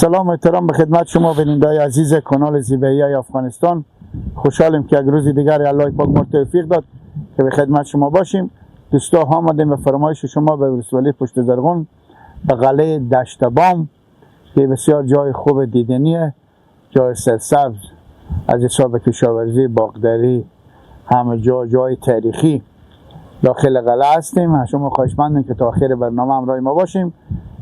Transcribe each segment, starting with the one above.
سلام و احترام به خدمت شما بینندگان عزیز کانال زیبایی افغانستان. خوشحالم که یک روز دیگر الله پاک ما توفیق داد که به خدمت شما باشیم. دوستا آمدیم به فرمایش شما به ولسوالی پشت زرغون به قلعه دشت بام که بسیار جای خوب دیدنیه، جای سرسبز از حساب کشاورزی، باغداری، همه جای تاریخی داخل قلعه هستیم. از شما خواهشمندم که تا آخر برنامه همراه ما باشیم.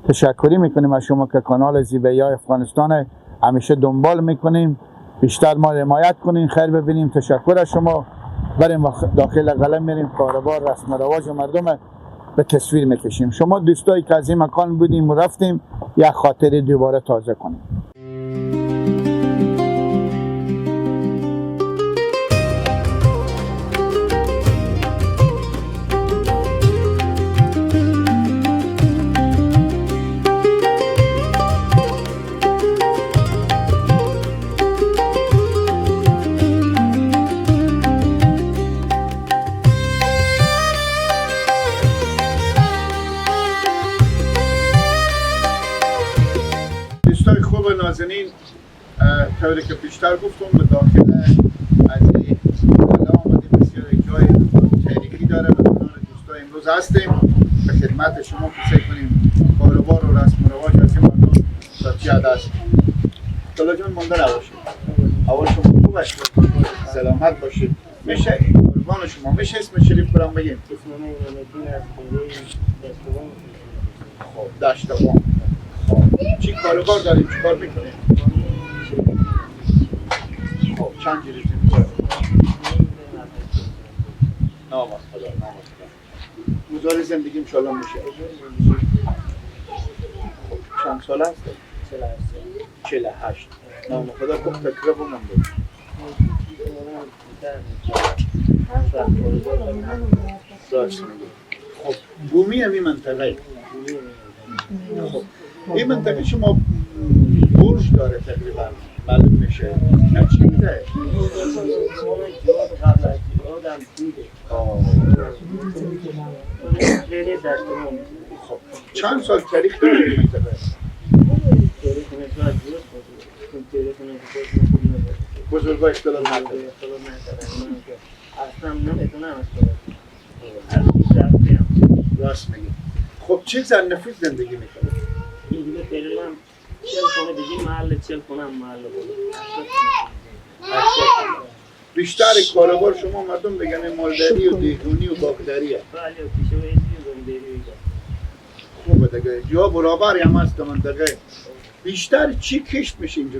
تشکری میکنیم از شما که کانال زیبایی افغانستان همیشه دنبال میکنیم، بیشتر ما حمایت کنیم، خیر ببینیم. تشکر از شما. بریم داخل قلعه میریم، کاروبار رسم و رواج مردم به تصویر میکشیم. شما دوستایی که از این مکان بودیم و رفتیم یک خاطره دوباره تازه کنیم. دوستای خوب نازنین، طوری که بیشتر گفتم به داخل از این قلعه آمدیم. بسیار یک جای تاریخی داره و کنار دوستا امروز هستیم به خدمت شما که سعی کنیم کاروبار و رسم و رواج از این مردم تا چی حد است. طلا جان مانده نباشید، اول شما خوب باشید، سلامت باشید. میشه قربان شما، میشه اسم شریف برام بگیم؟ خب دشت بام. چی کاروبار دارید؟ چی کار میکنید؟ خب چند جریزی میکنید؟ ناماز خدا، ناماز خدا. گزار زندگی انشاءالله میشه. خب چند سال هست؟ 48. نام خدا خوب تکرار بمونده. خب بومی همی منطقه. خب این منطقه شما برج داره تقریبا معلوم میشه. نه چی میده؟ خب چند سال تاریخ داره این منطقه؟ بزرگا اختلاف نداره. راست میگی. خب چه زن نفیس زندگی میکنه؟ اینجا تقریبا 40 خونه دیگه محل 40 خونه هم محل بود. بیشتر کاروبار شما مردم بگن مالداری و دیگونی و باغداریه. بله کشاورزی و زمینداری. خوبه دیگه. جا برابری هم هست منطقه. بیشتر چی کشت میشه اینجا؟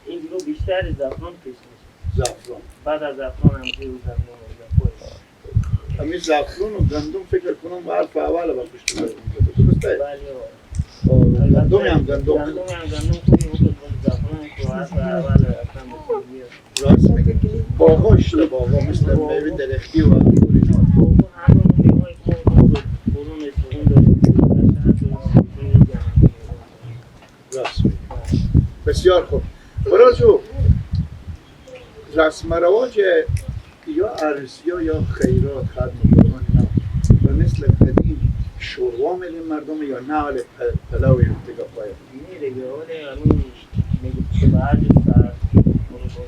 اینجا بیشتر زعفران کشت میشه. زعفران. بعد از زعفران هم زیرو همین زعفران و گندم فکر کنم به حرف اول با پشت درسته؟ بله. گندم هم گندم خوبی بود زعفران که حرف اول اصلا میاد. راست میگی. باغا اشته باغا مثل میوه درختی و اینا. همون میوه‌ای که برون استفاده داریم. راست میگی. بسیار خوب. برازو رسم و رواج یا عروسی یا خیرات ختم قربان اینا و مثل قدیم شوروا میدیم مردم یا نه حال پلاو دیگه پای میره دیگه ولی الان میگه که بعد سر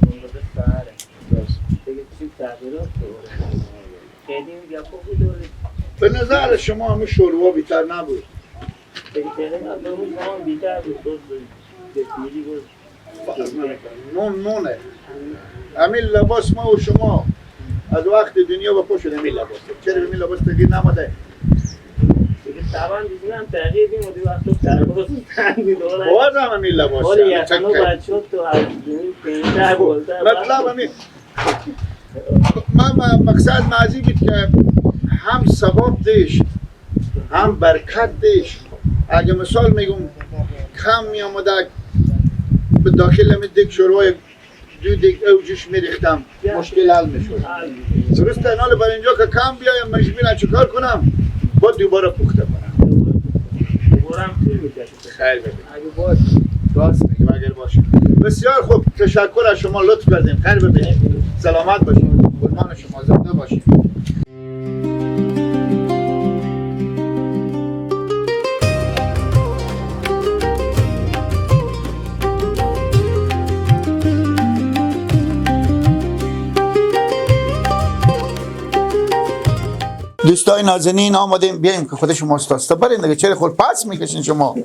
مرغ سر راست دیگه چی تغییرات داره قدیم یا خوبی داره. به نظر شما همون شوروا بیتر نبود؟ دیگه تقریبا دو روز زمان بیتر بود. دو دستگیری بود. نونه همین لباس ما و شما از وقت دنیا با پا شده همین لباس. چرا همین لباس تغییر نماده؟ دیگه طبعا دیدم تغییر دیم و دی وقت سرباز تغییر داره. باز هم همین لباس. ولی یکنو بچه تو از دنیا پینتر بولتر. مطلب همین. من مقصد معزی بود که هم ثواب دیش هم برکت دیش. اگه مثال میگم کم می آمده به داخل همین دیگ شروع دو دیگ اوجش میریختم مشکل حل میشود. درسته؟ حالا برای اینجا که کم بیایم مجبورم چیکار کنم؟ با دوباره پخته کنم. دوباره هم طول میکشه. خیلی ببین. اگه باز راست میگم اگر باشه. بسیار خوب، تشکر از شما، لطف کردیم. خیر ببینید. سلامت باشید. قربان شما، زنده باشید. دوستای نازنین آمدیم بیایم که خود شما استاستا برین دیگه، چرا خود پس میکشین شما؟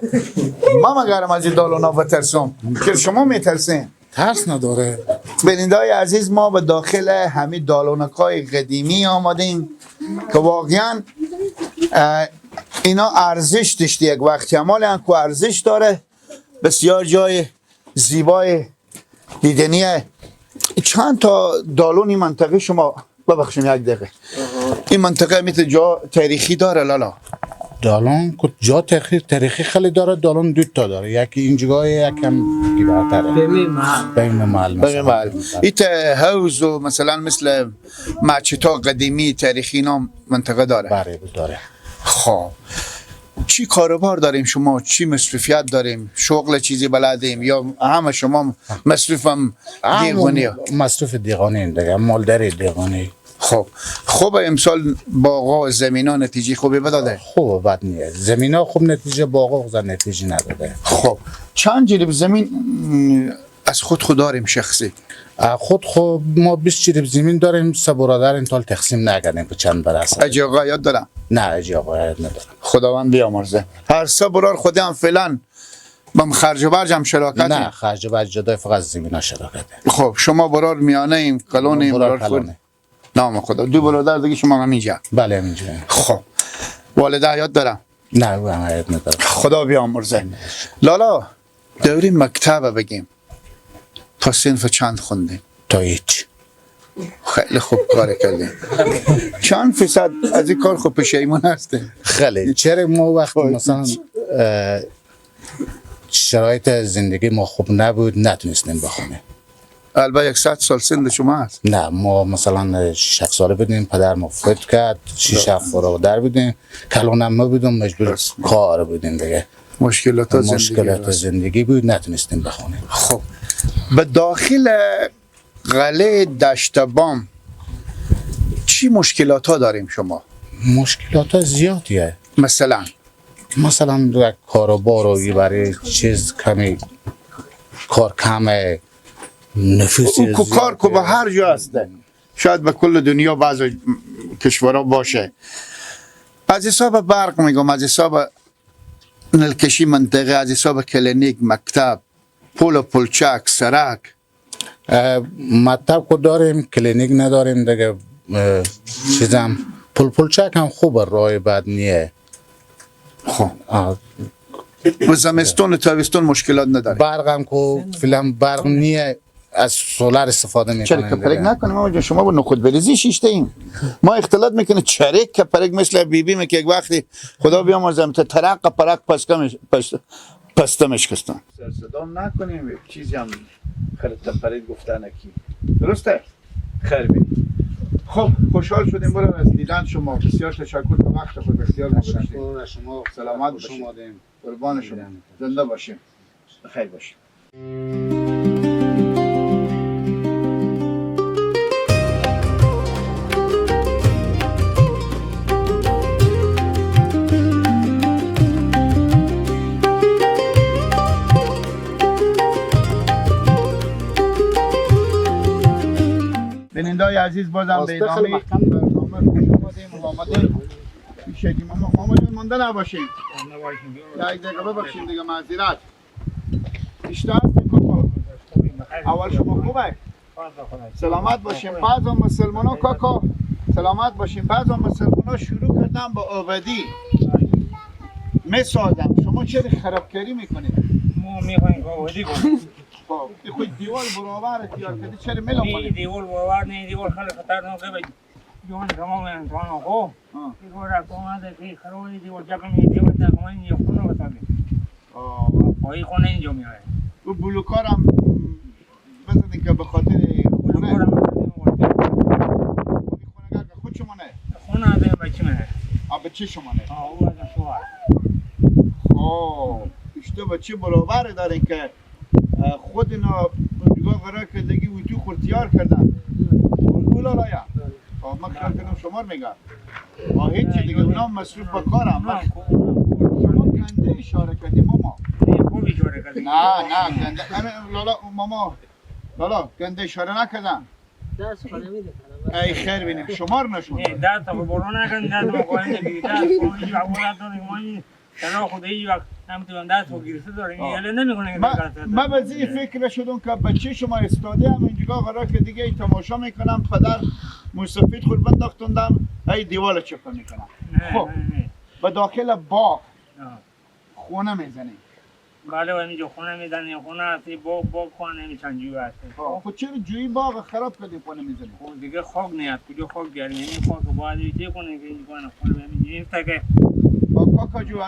ما مگرم از این دالونا بترسم، چرا شما میترسین؟ ترس نداره. بیننده‌های عزیز، ما به داخل همین دالونکای قدیمی آمدیم که واقعا اینا ارزش داشته یک وقتی، عمال که ارزش داره، بسیار جای زیبای دیدنیه. چند تا دالون این منطقه شما، ببخشیم یک دقیقه، این منطقه میتونه جا تاریخی داره لالا؟ دالون که جا تاریخی خیلی داره. دالون دو تا داره، یکی اینجا یکم کی برتره بین محل ایت حوض و مثلا مثل مچتا قدیمی تاریخی نام منطقه داره. بله داره. خب چی کاروبار داریم شما؟ چی مصرفیت داریم؟ شغل چیزی بلدیم یا همه شما مصرفم دیگونی؟ مصرف دیگانی دیگه، مالداری دیگانی. خب امسال باغا و زمینا نتیجه خوبی بداده؟ خوب بد نیست. زمینا خوب نتیجه، باغا نتیجه نداده. خب چند جریب زمین از خود داریم شخصی؟ خود ما 20 جریب زمین داریم. سه برادر این تال تقسیم نکردیم که چند برسه. اجی آقا یاد دارم؟ نه اجی آقا یاد ندارم. خداوند بیامرزه. هر سه برادر خودی هم فعلا بم خرج و برج هم شراکت؟ نه خرج و برج جدا، فقط زمینا شراکته. خب شما برادر میانه ایم کلونیم برادر خود؟ نام خدا. دو برادر دیگه شما هم اینجا؟ بله اینجا. خب والده یاد دارم؟ نه او هم یاد ندارم. خدا بیامرزه. لالا دوری مکتب بگیم تا صنف چند خوندیم؟ تا هیچ. خیلی خوب کار کردیم. چند فیصد از این کار خوب پشیمون هسته؟ خیلی. چرا ما وقت مثلا شرایط زندگی ما خوب نبود نتونستیم بخونیم. البته 100 سال سن شما هست؟ نه ما مثلا 6 ساله بودیم، پدر ما فوت کرد، 6 برادر بودیم، کلانم ما بودیم، مجبور کار بودیم دیگه. مشکلات زندگی بود، نتونستیم بخونیم. خب به داخل قلعه دشت بام چی مشکلات ها داریم شما؟ مشکلات زیادیه. مثلا یک کاروبار رو برای چیز کمی کار کمه، نفوس کار که به هر جا هسته، شاید به کل دنیا بعض کشورها باشه. از حساب برق میگم، از حساب نلکشی منطقه، از حساب کلینیک، مکتب، پل و پلچک، سرک. مکتب که داریم، کلینیک نداریم دیگه. چیزم پلچک هم خوبه، راه بد نیه. خب و زمستون و تابستون مشکلات نداره؟ برق هم که فیلم برق نیه، از سولار استفاده میکنیم. چرا کپرک نکنیم؟ ما شما با نخود بریزی شیشته ایم. ما اختلاط میکنه چرک کپرک مثل بیبی می که یک وقتی خدا بیامرزم تا ترق پرق پستمش کستن. صدام نکنیم چیزی هم خرد تپرید گفتن اکی. درسته؟ خیر بید. خب خوشحال شدیم برای از دیدن شما. بسیار تشکر تا وقت خود بسیار مبارک. شما سلامت باشید. قربان شما. زنده باشیم. بخیر باشید. بیننده‌های عزیز بازم به ادامه برنامه آمدیم. شکیم محمد مانده نباشیم. یک دقیقه ببخشیم دیگه، معذرت. بیشتر هستیم کاکا. اول شما خوبه؟ سلامت باشیم. بعض مسلمان ها کاکا سلامت باشیم. بعض مسلمان ها شروع کردن با آبادی میسازم. شما چرا خرابکاری میکنید؟ ما میخوایم آبادی کنیم. خود دیوار برابر اختیار کردی، چرا میلم کنی؟ دیوار برابر نه، دیوار خیلی خطرناکه. جوان تمام انسان ها دیوار رفتم که خرابی دیوار جکمی دیوار تمام اینجا خونه بسازیم. پایی خونه اینجا میاره. و بلوکار هم بزنید که به خاطر بلوکار هم بزنیم خونه خود شما نه؟ خونه از بچه منه. بچه شما نه؟ او از شوهر. اشتو بچه برابر دارین که خود اینا دیگاه قرار کردگی و تو خورتیار کردن. اولا لایا ما خیال کنم شمار میگم هیچی دیگه اونا مصروف با کارم. شما گنده اشاره کردیم ماما. خوب اشاره کردیم. نه گنده لالا ماما لالا گنده اشاره نکردم. ای خیر بینیم شمار نشون نه دست رو برو نکن دست رو کنید بیده کنید و اولاد داری مانی تنها خود ای وقت نمیتونم دست رو گیرسه داریم یه نمیکنه من به این فکر شدم که بچه شما استاده هم اینجا قرار که دیگه ای تماشا میکنم پدر مستفید خود بنداختوندم ای دیوال چپه میکنم خب به داخل باغ خونه میزنیم بله و اینجا خونه میزنیم خونه هستی باغ خونه نمیچند جوی هستی خب چرا جوی باغ خراب کردیم خونه میزنیم خب دیگه خاک نیاد کجا خاک بیاریم این خاک باید ایده کنه که اینجا خونه بمیدیم که کاکا جو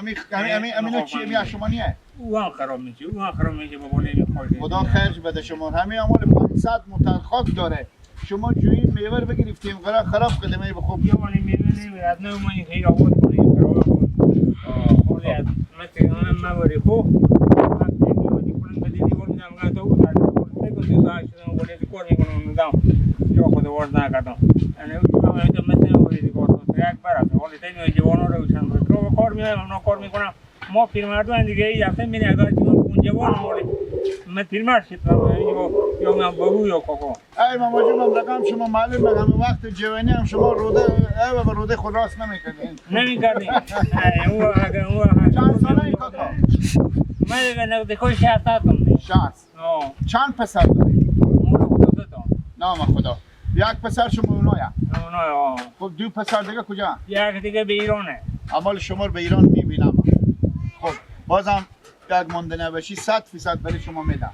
امینو چیه می شما نیه او هم خراب میشه بابا نمیخواد خدا خرج بده شما همین عمال 500 متر خاک داره شما جوی میوه بگرفتیم قرار خراب کردیم ای بخوب یه مالی میوه نمیاد نه مانی خیلی آباد کنیم خراب کنیم خودت مثلا من بری خوب ما پیرمردان دیگه ای دفعه می نگاه که اون جوان مورد من پیرمرد شدم یا من بابو یا کاکا ای ماما جون من رقم شما معلوم بگم وقت جوانی هم شما روده خود راست نمیکردین نمیکردین چند ساله ای کاکا من دیگه نقده کوی 60 هستم 60 چند پسر داری مورد خدا دادم نام خدا یک پسر شما اونایا اونایا خب دو پسر دیگه کجا یک دیگه به ایرانه عمال شما رو به ایران میبینم خب بازم یک مونده نباشی 100% برای شما میدم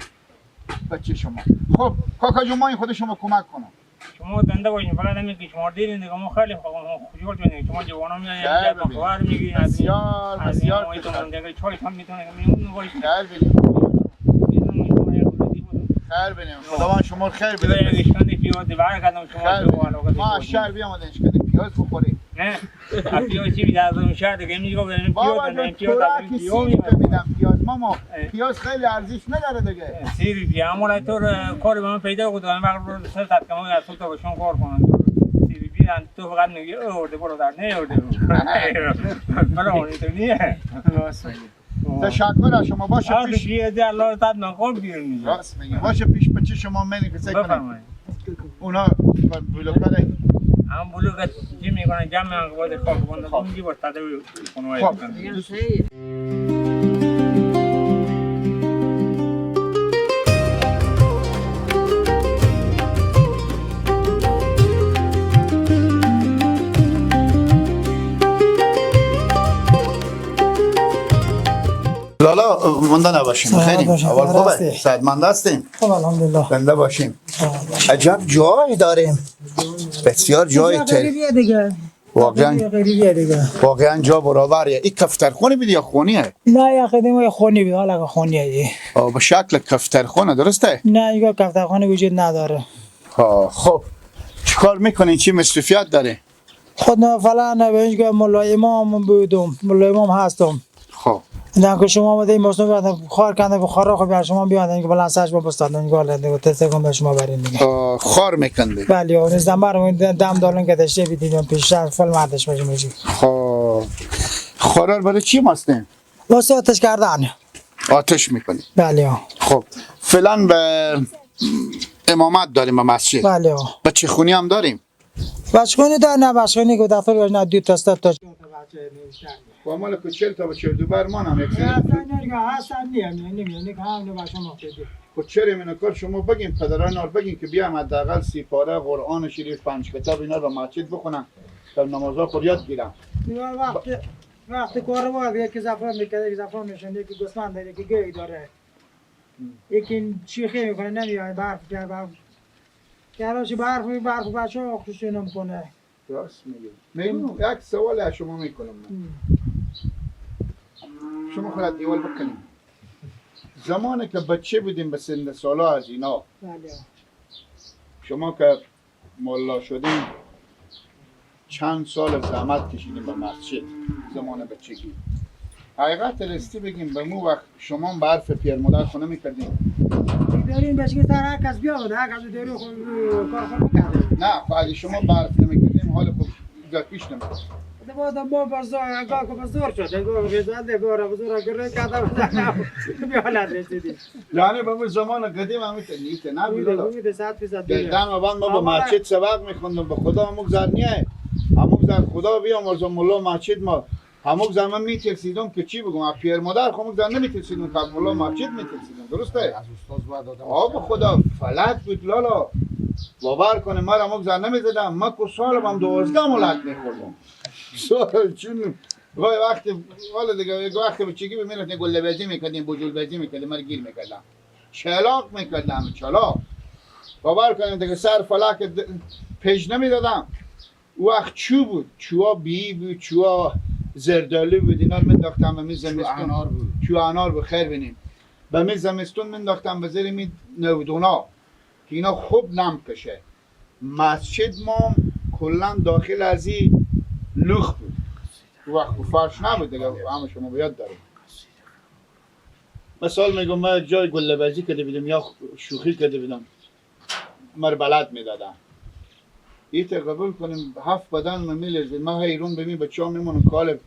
بچه شما خب کاکا جون ما این خود شما کمک کنم شما دنده باشین فقط همین که شما دیدین دیگه ما خیلی خوشحال شدیم شما جوانا میایین بخوار میگین بسیار بسیار ما دیگه چای هم میتونه میمون باشین خیر بینیم خداوند شما خیر بده دیگه اشکانی پیاز دیوار کردم شما ما شهر بیامد اشکانی پیاز بخوریم نه پیاز چی میده از اون شهر دیگه میگه ببینیم پیاز میدم پیاز ماما پیاز خیلی ارزش نداره دیگه 30 روپیه اما تو کاری به من پیدا کنم من وقت رو سر صد کم از تو تا شما کار کنم 30 روپیه تو فقط میگی اورده برو در نه اورده برو تو نیه تشکر از شما باشه پیش بیاده الله تعالی نخور بیرون راست میگی باشه پیش بچه شما منی که سعی کنید اونا بلوکاره هم بلوکت چی میکنن جمع باید خاک بنده اونجی باید تده خانوایی بکنن لالا منده نباشیم خیلی اول خوبه سعدمند هستیم خب الحمدلله زنده باشیم عجب جای داریم بسیار جای غریبیه دیگه واقعا جا برابریه این کفترخونه بیدی یا خونیه نه یا خدمه خونی بید حالا خونیه به شکل کفترخونه درسته نه یا کفترخونه وجود نداره خب چیکار میکنین چی مصرفیت داره خود نه فلان به اینجا مولای امام بودم مولای امام هستم خب نه که شما بده این مصنوع بعد خار کنده که خارا خو بر شما بیان که بلند سرش با بستادن گال دیگه تلفن به شما برین دیگه خار میکنده بله اون زمر دم دالون که داشته بیدیم پیش فل مردش میشه خب خارا برای چی ماستین واسه آتش کردن آتش میکنی بله خب فعلا به امامت داریم به مسجد بله بچه خونی هم داریم بچه‌خونی دار نه بچه‌خونی که دفتر نه دو تا است تا با مال کو 40 تا به 42 برمان هم یک سری هستن نمی‌بینی که همون بچه ما خیلی خب چرا من کار شما بگین پدران نار بگین که بیام حداقل 30 پاره قرآن شریف 5 کتاب اینا رو مسجد بخونم در نمازها خود یاد گیرم وقتی کار باید یکی زفران میکنه یکی زفران میشن یکی گوسفند داره یکی گوی داره یکی شیخی میکنه نمیاد برف گراشی برف بچه ها خوشی نمیکنه راست میگم یک سوال از شما میکنم شما خودت دیوال بکنیم زمانی که بچه بودیم به سن سالا از اینا شما که مولا شدیم چند سال زحمت کشیدیم به مسجد زمان بچگی حقیقت راستی بگیم به مو وقت شما برف پیر مادر خونه میکردیم داریم بچگی سر هر کس بیاد هر کس داری کار میکرده نه اگه شما برف نمیکردیم حال خوب پیش نمیکرد بعد ما بازار اگاه که بازار شد اگاه بزنده باره بازار کرده کادا بزنم به حالت رسیدیم یعنی به زمان قدیم همین نیست نه بوده بوده 100% دلدن و بعد ما به مسجد سبق میخوندم به خدا هموک زر نیه هموک زر خدا بیامرزم مولا مسجد ما هموک زر من میترسیدم که چی بگم از پیر مادر هموک زر نمیترسیدم که مولا مسجد میترسیدم درسته از استاد بعد آدم آب خدا فلک بود لالا باور کنه من هموک زر نمیزدم من که سالم 12 ملک میخوردم سال چون وای وقتی والا دیگه یک وقتی بچگی بمیرد گل بازی میکردیم بجول بازی میکردیم من گیر میکردم چلاق میکردم چلاق باور کنیم دیگه سر فلک پیش نمیدادم وقت چو بود چوها بی بود چوها زردالو بود اینا رو منداختم به می زمستون چو انار بود خیر بینیم به می زمستون منداختم به زیر می نودونا که اینا خوب نم کشه مسجد ما کلا داخل از این لخ بود وقت فرش نبود دیگه همه شما بیاد داریم مثال میگم من جای گله بازی کرده بودم یا شوخی کرده بودم مر بلد میدادم ایت قبول کنیم 7 بدن من میلرزید من حیرون ببین بچه‌ها میمونن کال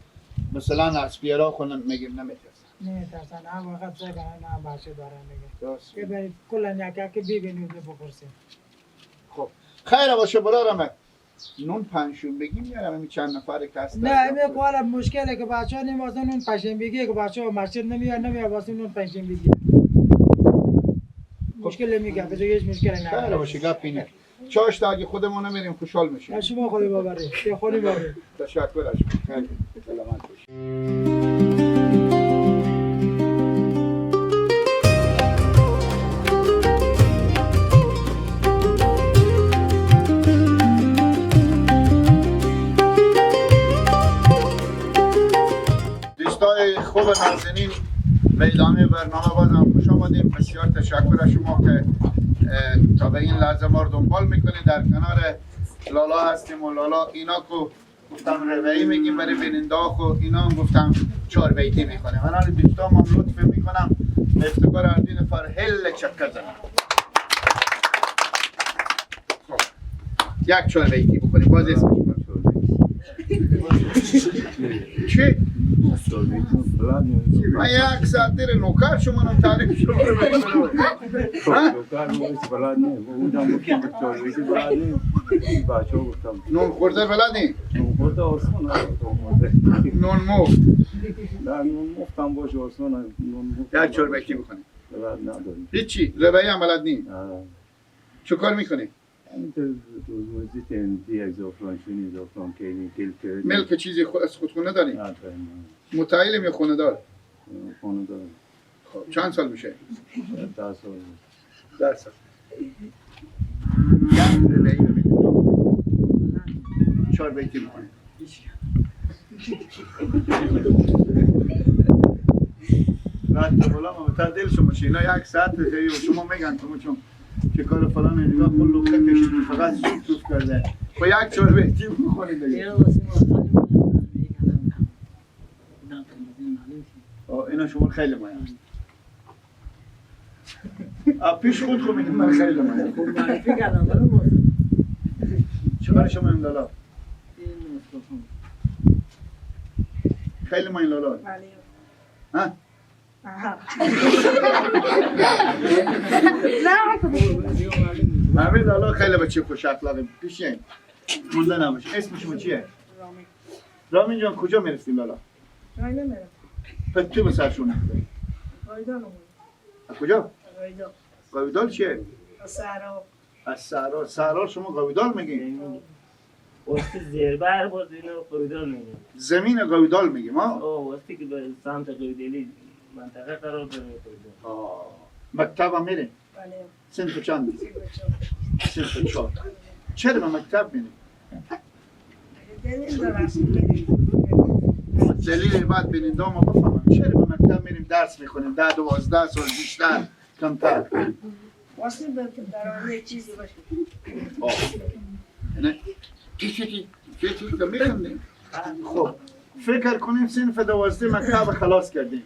مثلا از پیرا خونن میگیم نمیترسن نمیترسن هم وقت زگن هم باشه دارن دیگه که برید کلا یکی که ببینید بپرسید خب خیر باشه برارم نون پنجشون بگیم میارم این چند نفر کس نه این کوالا مشکله که بچه‌ها نمی‌واسه نون پنجشنبهگی که بچه‌ها مسجد نمیاد واسه نون پنجشنبهگی مشکل میگه بده هیچ مشکلی نه خیر باشه گپی نه چاش تا اگه خودمون نمیریم خوشحال میشیم شما خودی ببرید یه خودی ببرید تشکر از شما خیلی سلامت باشید دوستای خوب نازنین به ادامه برنامه بازم خوش آمدیم بسیار تشکر از شما که تا به این لحظه ما رو دنبال میکنید در کنار لالا هستیم و لالا اینا که گفتم روایی میگیم برای بیننده ها خو اینا هم گفتم 4 بیتی میکنیم من حالی دوستا هم لطف میکنم به افتکار اردین نفر هل چکر زنم یک 4 بیتی بکنیم باز اسمش چی؟ من یک ساعت دیر نوکر شما نم تعریف شما رو نون خورده بلدی؟ نون مفت یک 4 بیتی بکنیم هیچی روایی هم بلد نی؟ چه کار میکنی؟ ملک چیزی از خودخونه داری؟ متعیلم یا خونه دار؟ خب چند سال میشه؟ 10 سال 4 بیتی میکنی بعد بولا ما متعدل شما شینا یک ساعت شما میگن چون که کار فلان نگاه کن لوکه کشیدیم فقط سوپ توف کرده با یک 4 بیتی میخونید دیگه اینا شما خیلی مهم پیش خود خود میگیم من خیلی مهم چقدر شما این لالا؟ خیلی مهم لالا ها؟ همین لالا خیلی بچه خوش اخلاقه پیشین مونده نباشه اسم شما چیه؟ رامین جان کجا میرسیم لالا؟ جای نمیرم پس تو به سرشونه قایدان از کجا؟ قایدان قاویدال چیه؟ از سهرا از سهرا سهرا شما قاویدال میگین؟ وقتی زیربر بود اینو قایدان میگیم زمین قاویدال میگیم ها؟ وقتی که به سمت قایدالی منطقه قرار داره قایدان مکتب هم میرین؟ بله سنتو چند؟ سنتو 4 چرا به مکتب میرین؟ دلیل داره میریم دلیل بعد بینید ما بفهمم چرا به مکتب میریم درس میخونیم 10 12 سال بیشتر کمتر واسه به درآمد چیزی باشه نه چی که میخونیم خب فکر کنیم صنف 12 مکتب خلاص کردیم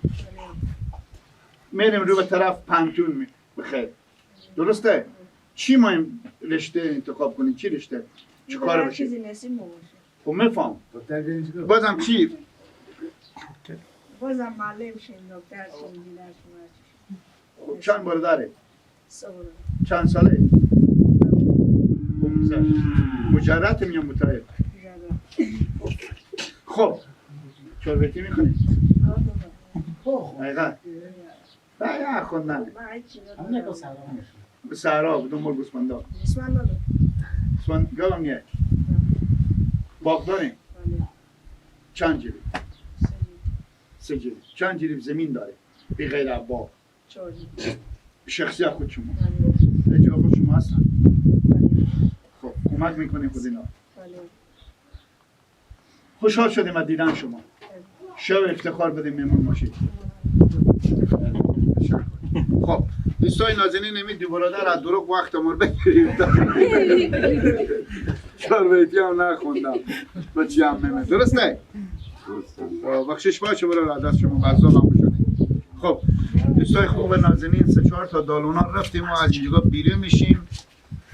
میریم رو به طرف پنتون بخیر درسته چی ما رشته انتخاب کنیم چی رشته چه کار بشه چیزی نصیب باشه خب میفهم بازم چی؟ بازم معلم شین دکتر شین دیدن شما خب چند بار داره؟ صبر چند ساله؟ مجرد میام متعید خب چوربتی میخونی؟ ایقا نه خوندن به سهرا بدون مال گوسفندا گوسفند گاوم یه باغ داریم چند جریب؟ 3 جریب چند جریب زمین داره بی غیر از باغ شخصی خود شما اجا خود شما هستن خب کمک میکنیم خود اینا خوشحال شدیم از دیدن شما شب افتخار بدیم مهمون باشید خب دوستای نازنین نمید برادر از دروغ وقت امور بگیریم چهاربیتی هم نخوندم بچی هم مهمه درست نه؟ بخشش باشه برای دست شما غذا هم بشونیم خب دوستای خوب نازنین 3-4 تا دالونا رفتیم و از اینجا بیرون میشیم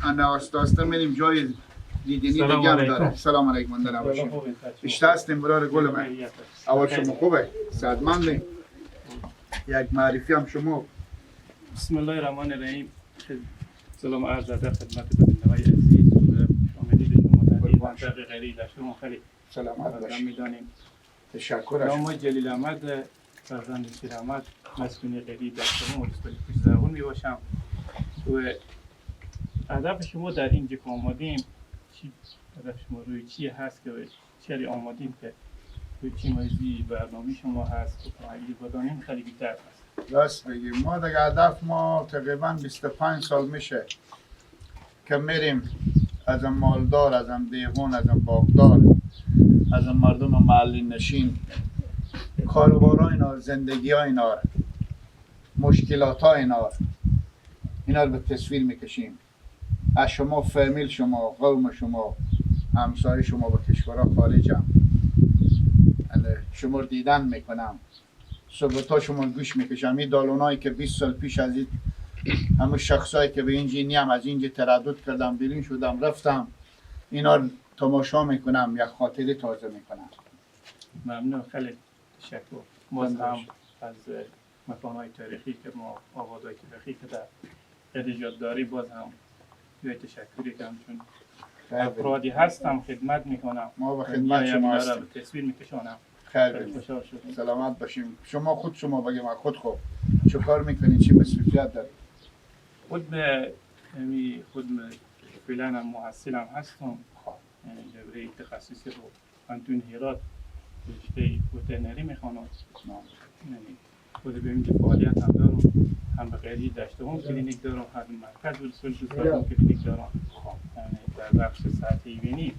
انا آسته آسته میریم جای دیدنی دیگه هم داره سلام علیکم مندن باشیم اشته هستیم برای گل من اول شما خوبه سعدمندی یک معرفی هم شما بسم الله الرحمن الرحیم سلام عرض ادب خدمت بینندگان عزیز شاملی شما در این منطقه غیری داشته ما خیلی سلامت باشید میدانیم تشکر از نام جلیل احمد فرزند شیر احمد مسکونی غیری داشته ما دوستای پیش زبون می باشم و هدف شما در اینجا که آمدیم چی هدف شما روی چی هست که چی آمدیم که روی چی موضوعی برنامه شما هست و اگه بدانیم خیلی بیشتر هست راست بگیم ما دیگه هدف ما تقریبا 25 سال میشه که میریم از مالدار از دیوان از باغدار از مردم محلی نشین کاروبارا اینا زندگی ها اینا مشکلات ها اینا رو به تصویر میکشیم از شما فامیل شما قوم شما همسایه شما و کشورها خارج هم شما رو دیدن میکنم صحبت شما گوش میکشم این دالونایی که 20 سال پیش از این همون شخصایی که به اینجا نیم از اینجا تردد کردم بیرون شدم رفتم اینا رو تماشا میکنم یک خاطره تازه میکنم ممنون خیلی تشکر باز هم از مکانهای تاریخی که ما آبادهای تاریخی که در ادجات داری باز هم یه تشکری کنم چون افرادی هستم خدمت میکنم ما به خدمت شما هستیم به تصویر میکشانم خیر بینید سلامت باشیم شما خود شما بگیم خود خوب چه کار میکنید چی مسئولیت دارید خود فعلا هم محصلم هستم یعنی جبری تخصصی رو انتون هیرات رشته وترنری میخوانم یعنی خود به اینجا فعالیت هم دارم هم به غیری داشته هم کلینیک دارم هم مرکز ورسول دوستان کلینیک دارم یعنی در بخش سطحی بینی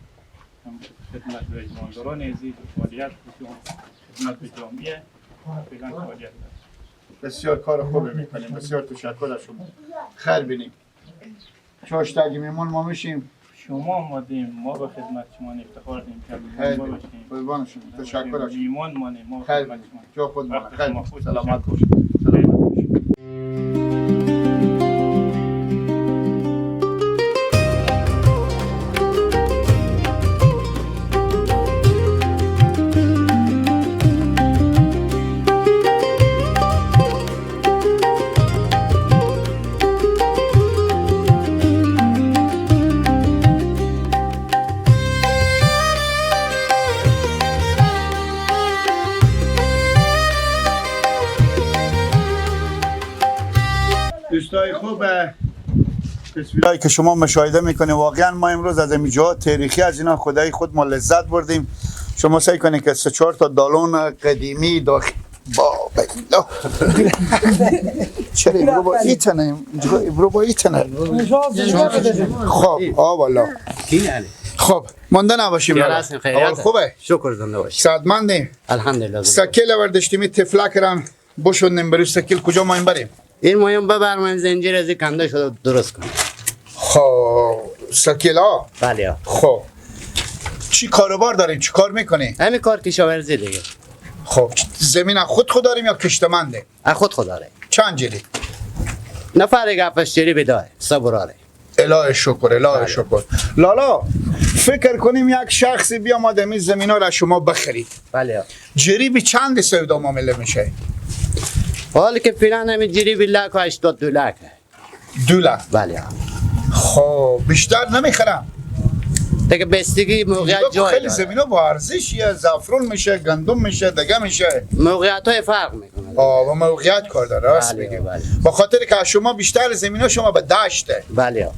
هم خدمت به اجمانداران عزیز و فعالیت بسیار خدمت به جامعه فعلا فعالیت دارم بسیار کار خوبی میکنیم بسیار تشکر از شما خیر بینیم چاشتگی میمون ما میشیم شما آمدیم ما به خدمت شما افتخار دیم که خیر ما بینیم باشیم قربان شما تشکر از شما ایمان مانیم ما به خیر خدمت بینیم شما جا خود مانه وقت خیر شما بینیم خوش. سلامت تشکر. باشید سلامت باشید دوستای خوب تصویرهایی که شما مشاهده میکنید واقعا ما امروز از این جاها تاریخی از اینا خدای خود ما لذت بردیم شما سعی کنید که 3-4 تا دالون قدیمی داخل چرا برو با ایتنه برو با ایتنه خب والا خب مانده نباشیم اول خوبه شکر زنده باشی سعدمندی الحمدلله سکیل وردشتیمی تفلکرم بشونیم برای سکیل کجا ما این بریم این مایم ببرم زنجیر از کنده شده درست کنم خب سکیل ها بله خب چی کاروبار داریم چی کار میکنی همین کار کشاورزی دیگه خب زمین خود داریم یا کشتمنده از خود خداره چند جری نفر گفت جری بدای صبراره الهی شکر الهی شکر لالا فکر کنیم یک شخصی بیامد این زمین ها را شما بخرید، بله جریب چند سودا معامله میشه؟ حالی که فیلان همین جریبی لک و 82 لک 2 لک. بله خب بیشتر نمیخرم. دیگه بستگی موقعیت جای خیلی داره. زمین ها با ارزشیه، زعفران میشه، گندم میشه، دگه میشه. موقعیت های فرق میکنه. و موقعیت کار داره، راست بله، بگیم. بله. با خاطر که شما بیشتر زمین ها شما به دشته. بله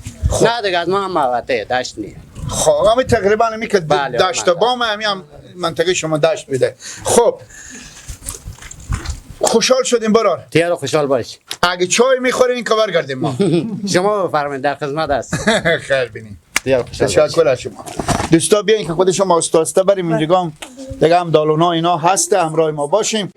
نه دیگه از ما هم موقعیت داشت نیه. خب همین تقریبا همی که بله، دشت بله. بام هم منطقه شما دشت بیده. خب خوشحال شدیم برار. تیار خوشحال باش. اگه چای میخوریم این که برگردیم ما. شما بفرمایید در خدمت است. خیر بینیم. تیار خوشحال باش. تشکر از شما. دوستا بیاین که خود شما استاسته بریم اینجا هم دیگه هم دالونا اینا هسته، همراه ما باشیم.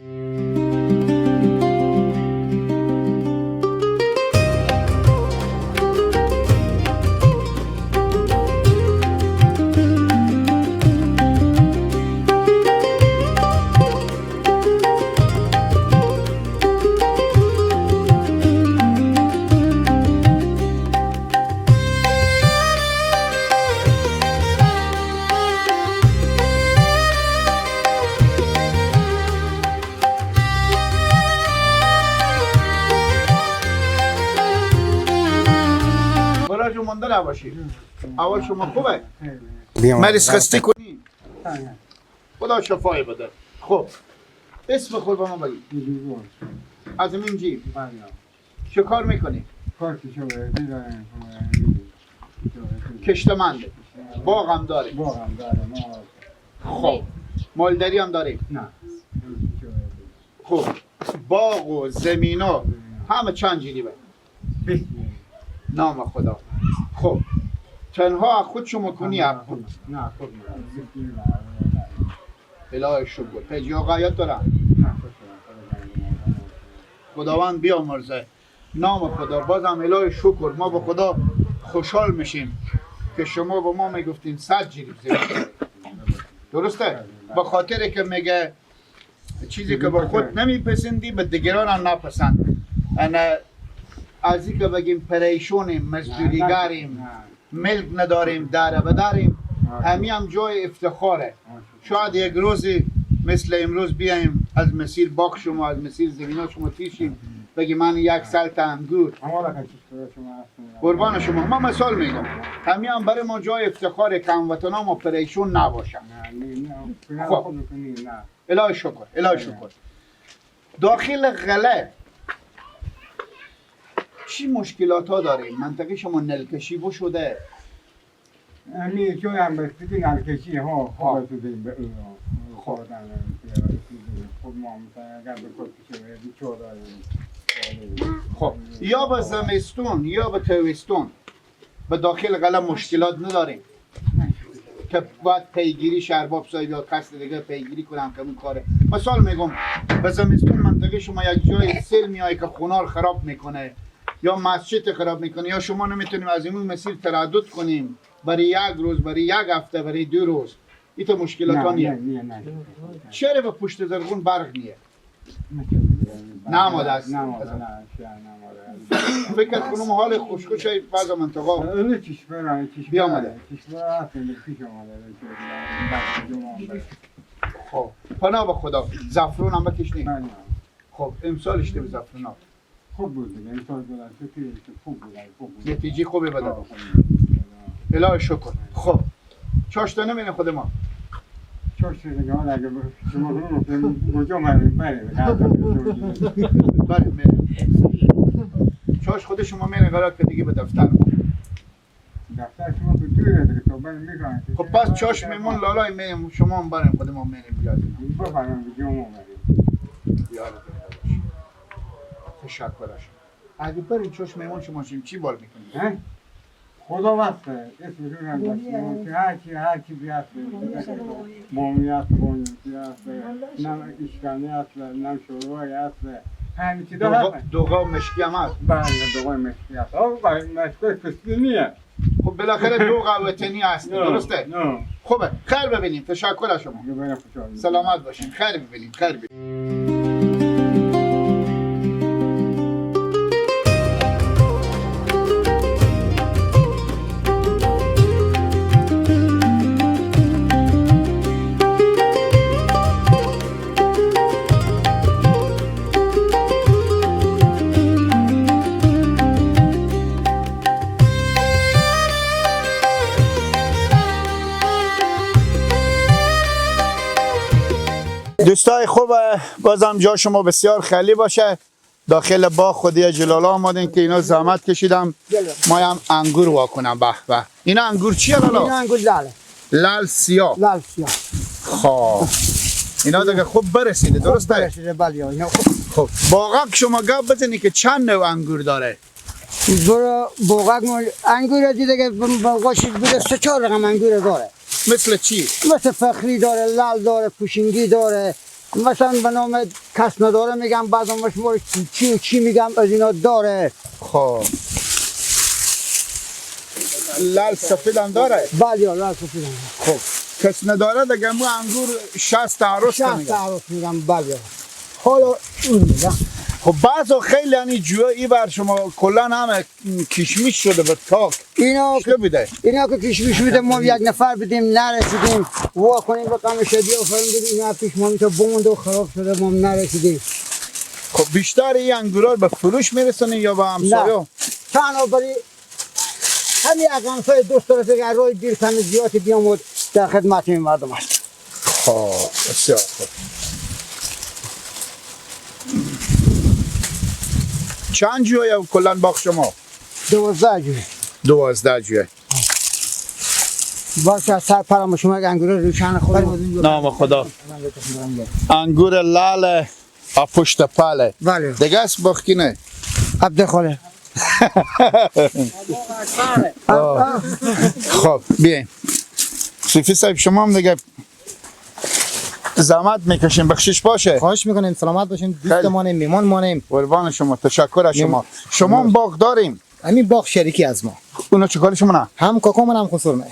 برای جو مانده نباشید. اول شما خوبه؟ مریض خسته کنیم. خدا شفای بده. خب اسم خود با ما بگید. از این جیب چه کار میکنی؟ کشتمنده. باغ هم داری؟ خب مالداری هم داری؟ نه. خب باغ و زمین ها همه چند جریبه؟ نام خدا. خب تنها خود شما کنی نه خود الهی شکر. پیجی آقایت دارم. خداوند بیامرزه. نام خدا. بازم الهی شکر. ما به خدا خوشحال میشیم که شما به ما میگفتین 100 جریب زمین دارید. درسته؟ به خاطر که میگه چیزی که به خود نمیپسندی به دیگران هم نپسند. از این که بگیم پریشونیم، مزدوریگریم، ملک نداریم، داره بداریم، همین هم جای افتخاره. شاید یک روزی مثل امروز بیایم از مسیر باغ شما، از مسیر زمین شما تیشیم بگی من یک سال انگور. قربان شما. ما مثال میگم همین هم برای ما جای افتخاره که هموطنان ما پریشون نباشن. خب الهی شکر. الهی شکر. داخل غله چی مشکلات ها داریم؟ منطقه شما نلکشی بو شده؟ امی جای هم بستگی نلکشی ها خواه شدیم به اون خوردن خود ما مثلا اگر به کل کشه بیچور داریم. خب یا به زمستون یا به تابستون به داخل قلعه مشکلات نداریم که باید پیگیری شرباب صاحب یا کس دیگه پیگیری کنم که اون کاره. مثال میگم به زمستون منطقه شما یک جای سیل میای که خونار خراب میکنه یا مسجد خراب میکنه یا شما نمیتونیم از این مسیر تردد کنیم برای یک روز، برای یک هفته، برای 2 روز. این تو مشکلات ها نیه. چرا به پشت زرغون برق نیه؟ نماده است. فکر کنم حال خوشخوش های بعض منطقه بیامده. خب پناه به خدا. زعفرون هم بکشنی؟ خب امسال اشته به زعفرون ها خوب بود دیگه. امسال بودن خوب بود. نتیجه خوبی بده. الهی شکر. خب چاشتا نمینه خود ما؟ چاشتا دیگه حالا اگه شما کنم کجا بریم چاش خود شما میره قرار که دیگه به دفتر دفتر شما که دوره دیگه تو بریم میکنن. خب پس چاش میمون لالای میریم شما هم بریم خود ما میریم بیادیم بفرمیم بگیم ما بریم. یادت باشه. تشکرش. اگه بریم چاش میمون شما چی بال میکنیم؟ خدا واسه اسم رو هم داشتیم که هرچی بیاد مومی هست، بونیتی هست، نم اشکانی هست، نم شروعی هست، همین چی دارد؟ دوغا مشکی هم هست؟ بله دوغا مشکی هست. مشکی پستی نیه. خب بالاخره دوغا وطنی هست درسته؟ نه. خوبه خیر ببینیم. تشکر از شما. سلامت باشین. خیر ببینیم. خیر ببینیم. دوستای خوب، بازم جا شما بسیار خالی باشه. داخل باغ خودی جلالا آمدین که اینا زحمت کشیدم ما هم انگور واکنم. به به، اینا انگور چیه لالا؟ اینا انگور لاله. لال سیاه. لال سیاه. خب اینا دیگه خوب برسیده، درسته؟ برسیده بله. اینا خب باغک شما گپ بزنی که چند نوع انگور داره؟ برو بوغک انگور دیگه که باقاش بوده 3-4 رقم انگور داره. مثل چی؟ مثل فخری داره، لال داره، پوشنگی داره، مثلا به نام کس نداره میگم، بعضا مشمول چی و چی میگم از اینا داره. خب لال سفید هم داره؟ بله لال سفید هم. خب کس نداره دیگه مو انگور 60 عروس 60 میگم. عروس میگم بله. حالا اون میگم. خب بعضا خیلی یعنی جوی بر شما کلا همه کشمش شده به تاک. اینا چه بوده؟ اینا که کشمش بوده ما یک نفر بدیم نرسیدیم وا کنیم با کم شدی و فرم بدیم اینا پیش ما میشه بوند و خراب شده ما نرسیدیم. خب بیشتر این انگورا به فروش میرسونی یا به همسایه؟ تنها برای همین از همسایه دوست رفیق روی دیر کم زیادی بیامد در خدمت این مردم است. خب بسیار خوب. چند جویه کلا باغ شما؟ 12 جوی. 12 جویه. باشه از سر پرم شما انگور روشن خودم. نام خدا. انگور لال پشت پاله. بله. دیگه است باغ کی نه؟ عبدالخاله. خب بیاین. صوفی صاحب شما هم دیگه زحمت میکشیم، بخشش باشه. خواهش میکنیم سلامت باشیم، دوست مانیم، میمان مانیم. قربان شما، تشکر از شما. شما هم باغ داریم؟ همین باغ شریکی از ما. اونا چه کار شما نه؟ هم کاکا من هم خسور من.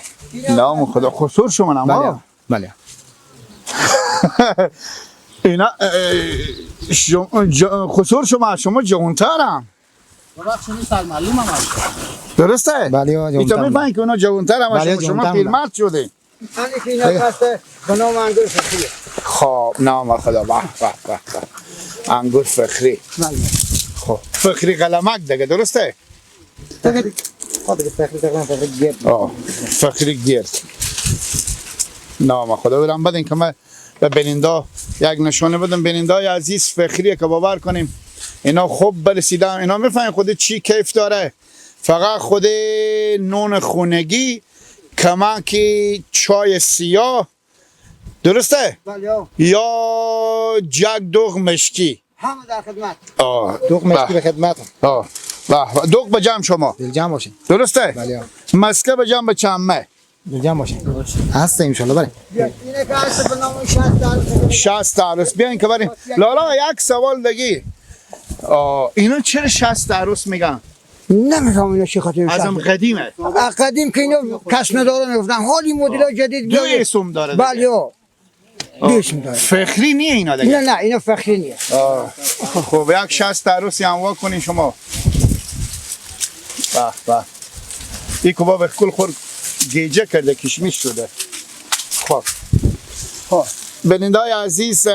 نام خدا، خسور شما نه؟ بله بله. اینا خسور شما جوانترم. ببخشید سال معلومم هست. درسته؟ بله جوانترم. ایتا میفهمید که اونا جوانترم بله، شما پیرمرد شده. همین که اینا هسته به نام انگور فخری. خب نام خدا. به به به. انگور فخری. بله. خب فخری قلمک دیگه، درسته؟ فخری گرد. فخری گرد. نام خدا. برم بدین که من به بیننده یک نشانه بدم. بیننده‌های عزیز فخریه که باور کنیم اینا خوب برسیدن. اینا میفهمین خود چی کیف داره؟ فقط خود نون خونگی، کمک چای سیاه، درسته؟ بله. یا جگ دوغ مشکی. همه در خدمت. دوغ مشکی به خدمت. دوغ به جمع شما. دلجمع باشین. درسته؟ بله. مسکه به جمع به چمه. دلجمع باشین. هسته ان شاء الله بریم. اینه که هست به نام 60 60 عروس. بیاین که بریم. لالا یک سوال دیگه. اینا چرا 60 عروس میگن؟ نمیفهم اینا چی خاطر از هم قدیمه. قدیم که اینا کس نداره میگفتن، حالی مدل جدید دو اسم داره. بله دو اسم داره. فخری نیه اینا دیگه؟ نه اینا فخری نیست. خب یک 60 عروسی هم کنین شما. به به. این کباب کل خور گیجه کرده، کشمش شده. خب بیننده‌های عزیز،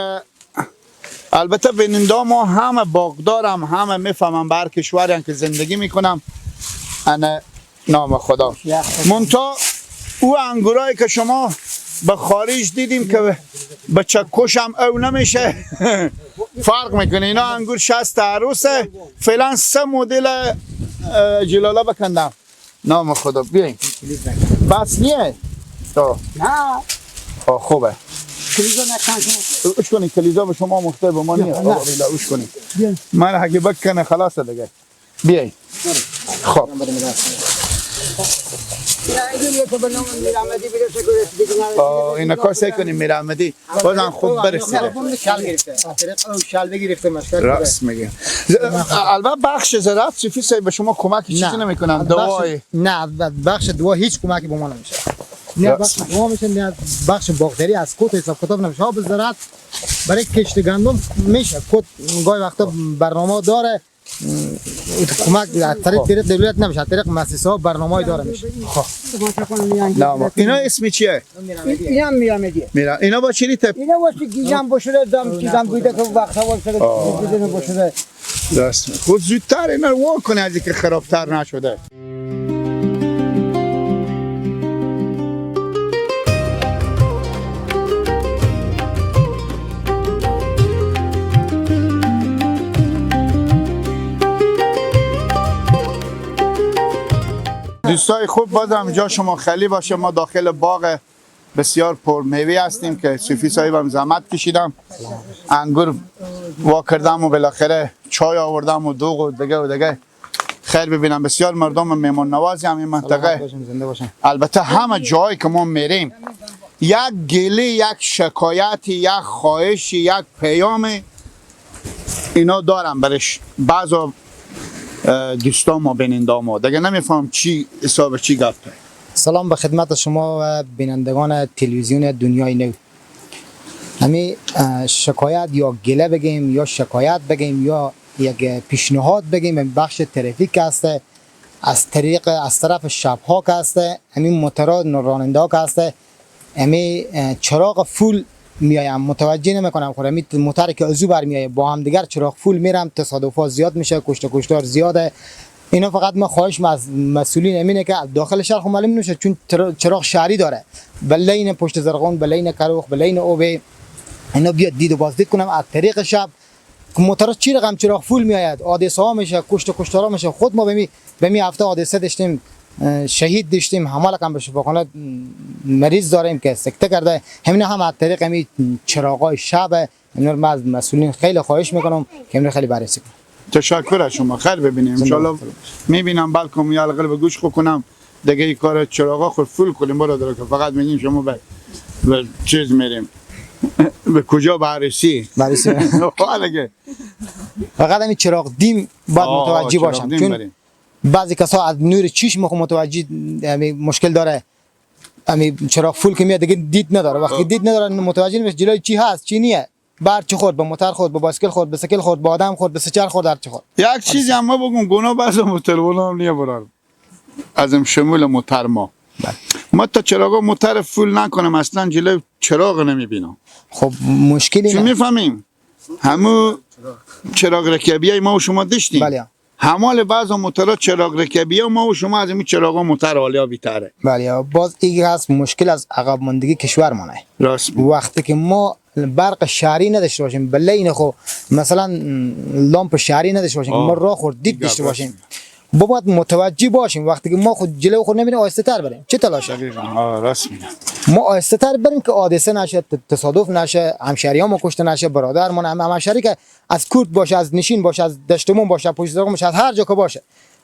البته بیننده ما همه باغدارم، همه میفهمم بر کشوری که زندگی میکنم. انا نام خدا. منتها او انگورایی که شما به خارج دیدیم که به چکش هم او نمیشه فرق میکنه. اینا انگور 60 عروسه. فعلا 3 مدل جلالا بکندم. نام خدا. بیاین. بس نیه؟ نه خوبه. کلیزا نکن شما. اوش کنید کلیزا به شما مخته به ما نیه. اوش کنید. من اگه بکنه خلاصه دیگه. بیاین. خب اینا کار سعی کنیم میر احمدی بازم خوب برسیده. شل بگیرفته مشکل. راست میگه. البته بخش زراعت صوفی صاحب به شما کمک چیزی نمیکنن؟ دوای نه بخش دوا هیچ کمکی به ما نمیشه. نه بخش دوا میشه، نه بخش باغداری از کد حساب کتاب نمیشه. به زراعت برای کشت گندم میشه، کد گاهی وقتا برنامه داره کمک از طریق دولت نمیشه، از طریق مؤسسه‌ها برنامه‌ای داره میشه. نه اینا اسمی چیه؟ اینا میرامدیه. میرا اینا با چی تپ؟ اینا واسه گیجم بشوره دم چیزام بوده که وقت اول سر گیجم بشوره. راست. خود زودتر اینا رو وا کنه از اینکه خرابتر نشده. دوستای خوب بازم جا شما خالی باشه. ما داخل باغ بسیار پرمیوه هستیم که صوفی صاحبم زحمت کشیدم، انگور وا کردم و بالاخره چای آوردم و دوغ و دیگه خیر ببینم. بسیار مردم مهمان نوازی هم این منطقه. البته همه جایی که ما میریم یک گله، یک شکایت، یک خواهش، یک پیام اینا دارم برش. بعضا دوستان ما بیننده ما دیگه نمیفهم چی حساب چی گفت. سلام به خدمت شما و بینندگان تلویزیون دنیای نو. همین شکایت یا گله بگیم یا شکایت بگیم یا یک پیشنهاد بگیم، این بخش ترافیک است، از طرف شب ها که است، همین موتورا راننده ها که است، همین چراغ فول میایم متوجه نمیکنم خود همین موتور که ازو برمیایه با هم دیگر چراغ فول میرم، تصادفات زیاد میشه، کشتار زیاده. اینا فقط ما خواهش از مسئولین امینه که داخل شهر خو معلوم نمیشه چون چراغ شهری داره، بلین پشت زرغون، بلین کروخ، بلین اوبه، اینا بیاد دید و بازدید کنم از طریق شب که موتور چی رقم چراغ فول میآید، حادثه ها میشه، کشتارا میشه. خود ما به می هفته حادثه داشتیم، شهید داشتیم، حمال کم به شفاخانه مریض داریم که سکته کرده. همین هم از طریق همین چراغای شب. اینا ما از مسئولین خیلی خواهش میکنم که اینا خیلی بررسی کنن. تشکر از شما. خیر ببینیم ان شاء الله. میبینم بلکم یا قلب گوش کنم دیگه این کار چراغا خود فول کنیم برادر، که فقط میگیم شما به چیز میریم به کجا بررسی حالا فقط همین چراغ دیم باید متوجه باشم، چون بعضی کسا از نور چشم متوجه مشکل داره. همین چراغ فول که میاد دیگه دید نداره، وقتی دید نداره متوجه نمیشه جلوی چی هست چی نیه، بر چی خورد، به موتور خورد، به بایسکل خورد، به سیکل خورد، به آدم خورد، به سچر خورد، هر چی خورد. یک چیزی هم ما بگم گناه بعضی موتور هم نیه برار ازم شمول موتور ما تا چراغا موتور فول نکنم اصلا جلوی چراغ نمیبینم. خب مشکلی چون میفهمیم همو چراغ رکابی ما و شما داشتیم. بله. همال بعضا موتورا چراغ رکابی ما و شما از این چراغا موتور عالیا بیتره. بله. باز این هست مشکل از عقب ماندگی کشور مانه. راست. وقتی که ما برق شهری نداشته باشیم، بلین خو مثلا لامپ شهری نداشته باشیم، ما راه خورد دید داشته باشیم، باید متوجه باشیم. وقتی که ما خود جلو خود نمیریم آهسته تر بریم. چه تلاشه؟ راست میگم. ما آهسته تر بریم که حادثه نشه، تصادف نشه، همشهریام ما کشته نشه، برادرمون همشهری که از کورد باشه، از نشین باشه، از دشتمون باشه، پشت زرغون باشه، از هر جا که باشه،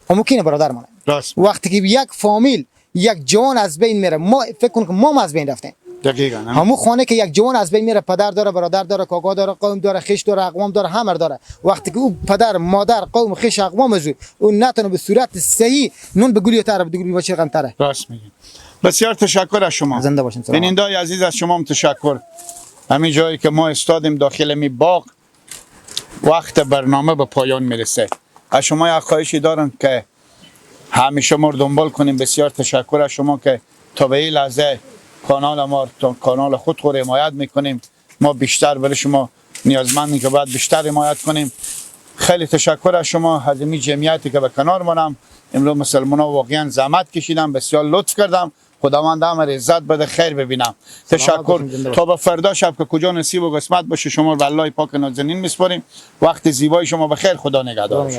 ممکنه برادرمون. راست. وقتی که یک فامیل یک جوان از بین میره، ما فکر کنیم که ما از بین رفتیم. دقیقاً. همون خانه که یک جوان از بین میره، پدر داره، برادر داره، کاکا داره، قوم داره، خیش داره، اقوام داره، همه داره. وقتی که او پدر، مادر، قوم، خیش، اقوام از اون نتونه به صورت صحیح نون به گولی تر بگوری باشه غم تره. راست میگین. بسیار تشکر از شما. زنده باشین. بینندگان عزیز از شما هم تشکر. همین جایی که ما استادیم داخل می باغ وقت برنامه به پایان میرسه. از شما یک خواهشی دارم که همیشه ما رو دنبال کنیم. بسیار تشکر از شما که تا به این لحظه کانال ما کانال خود رو حمایت میکنیم. ما بیشتر برای شما نیازمندیم که باید بیشتر حمایت کنیم. خیلی تشکر از شما از این جمعیتی که به کنار منم. امروز مسلمان‌ها واقعا زحمت کشیدن، بسیار لطف کردم. خداوند همه عزت بده، خیر ببینم. تشکر. تا به فردا شب که کجا نصیب و قسمت باشه شما رو به الله پاک نازنین میسپاریم. وقت زیبای شما بخیر. خدا نگهدار.